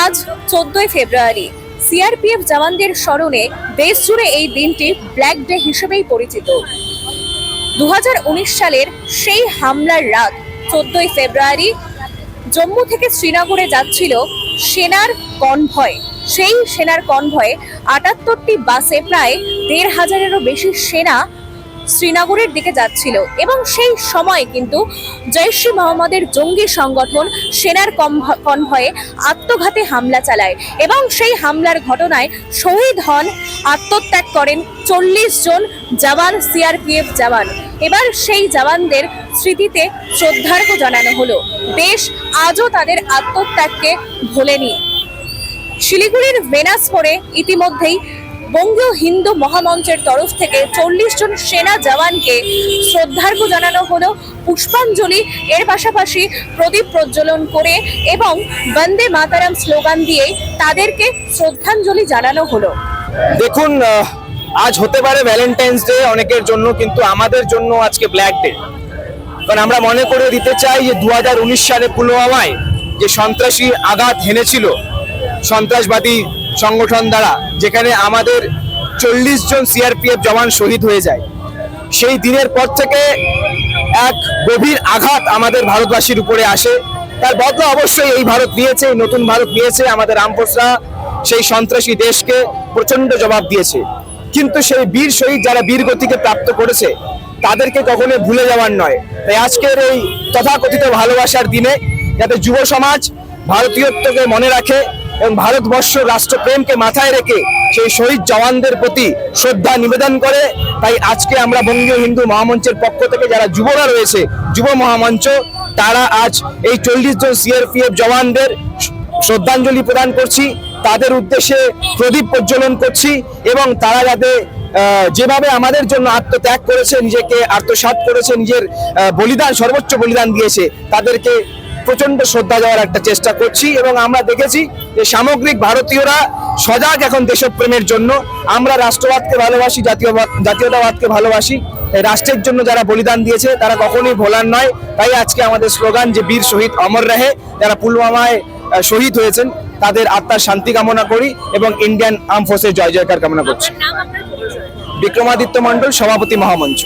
আজ 14ই ফেব্রুয়ারি। সিআরপিএফ জওয়ানদের স্মরণে দেশ জুড়ে এই দিনটি ব্ল্যাক ডে হিসেবেই পরিচিত। 2019 সালের সেই হামলার রাত 14ই ফেব্রুয়ারি জম্মু থেকে শ্রীনগরে যাচ্ছিল সেনার কনভয়। সেই সেনার কনভয়ে 78টি বাসে প্রায় 1,500-এরও বেশি সেনা শ্রীনগরের দিকে যাচ্ছিল এবং সেই সময় কিন্তু জৈশ ই মোহাম্মদের জঙ্গি সংগঠন সেনার কনভয়ে আত্মঘাতী হামলা চালায় এবং সেই হামলার ঘটনায় শহীদ হন, আত্মত্যাগ করেন 40 জন জওয়ান, সিআরপিএফ জওয়ান। এবার সেই জওয়ানদের স্মৃতিতে শ্রদ্ধার্ঘ জানানো হলো। দেশ আজও তাদের আত্মত্যাগকে ভোলেনি। শিলিগুড়ির ভেনাসপুরে ইতিমধ্যেই বঙ্গীয় হিন্দু মহামঞ্চের তরফ থেকে 40 জন সেনা জওয়ানকে শ্রদ্ধার্ঘ জানানো হলো পুষ্পাঞ্জলি, এর পাশাপাশি প্রদীপ প্রজ্বলন করে এবং বন্দে মাতারাম স্লোগান দিয়ে তাদেরকে শ্রদ্ধাঞ্জলি জানানো হলো। দেখুন, আজ হতে পারে ভ্যালেন্টাইন্স ডে অনেকের জন্য, কিন্তু আমাদের জন্য আজকে ব্ল্যাক ডে। কারণ আমরা মনে করে দিতে চাই যে 2019 সালে পুলওয়ামায় যে সন্ত্রাসী আঘাত হেনেছিল সন্ত্রাসবাদী সংগঠন দ্বারা, যেখানে আমাদের 40 জন সিআরপিএফ জওয়ান শহীদ হয়ে যায়, সেই দিনের পর থেকে এক গভীর আঘাত আমাদের ভারতবাসীর উপরে আসে। তার বদলা অবশ্যই এই ভারত নিয়েছে, এই নতুন ভারত নিয়েছে। আমাদের আর্মফোর্সরা সেই সন্ত্রাসী দেশকে প্রচন্ড জবাব দিয়েছে, কিন্তু সেই বীর শহীদ যারা বীর গতিকে প্রাপ্ত করেছে তাদেরকে কখনো ভুলে যাওয়ার নয়। তাই আজকের এই তথাকথিত ভালোবাসার দিনে যাতে যুব সমাজ ভারতীয়ত্বকে মনে রাখে এবং ভারতবর্ষ রাষ্ট্রপ্রেমকে মাথায় রেখে সেই শহীদ জওয়ানদের প্রতি শ্রদ্ধা নিবেদন করে, তাই আজকে আমরা বঙ্গীয় হিন্দু মহামঞ্চের পক্ষ থেকে যারা যুবরা রয়েছে, যুব মহামঞ্চ, তারা আজ এই 40 জন সিআরপিএফ জওয়ানদের শ্রদ্ধাঞ্জলি প্রদান করছি, তাদের উদ্দেশ্যে প্রদীপ প্রজ্বলন করছি এবং তারা যাতে যেভাবে আমাদের জন্য আত্মত্যাগ করেছে, নিজেকে আত্মসাৎ করেছে, নিজের বলিদান, সর্বোচ্চ বলিদান দিয়েছে, তাদেরকে প্রচন্ড শ্রদ্ধা দেওয়ার একটা চেষ্টা করছি। এবং আমরা দেখেছি যে সামগ্রিক ভারতীয়রা সজাগ এখন দেশপ্রেমের জন্য। আমরা রাষ্ট্রবাদকে ভালোবাসি, জাতীয়তাবাদকে ভালোবাসি। তাই রাষ্ট্রের জন্য যারা বলিদান দিয়েছে তারা কখনোই ভোলার নয়। তাই আজকে আমাদের স্লোগান যে বীর শহীদ অমর রহে। যারা পুলওয়ামায় শহীদ হয়েছেন তাদের আত্মার শান্তি কামনা করি এবং ইন্ডিয়ান আর্ম ফোর্সের জয় জয়কার কামনা করছি। বিক্রমাদিত্য মণ্ডল, সভাপতি মহামঞ্চ।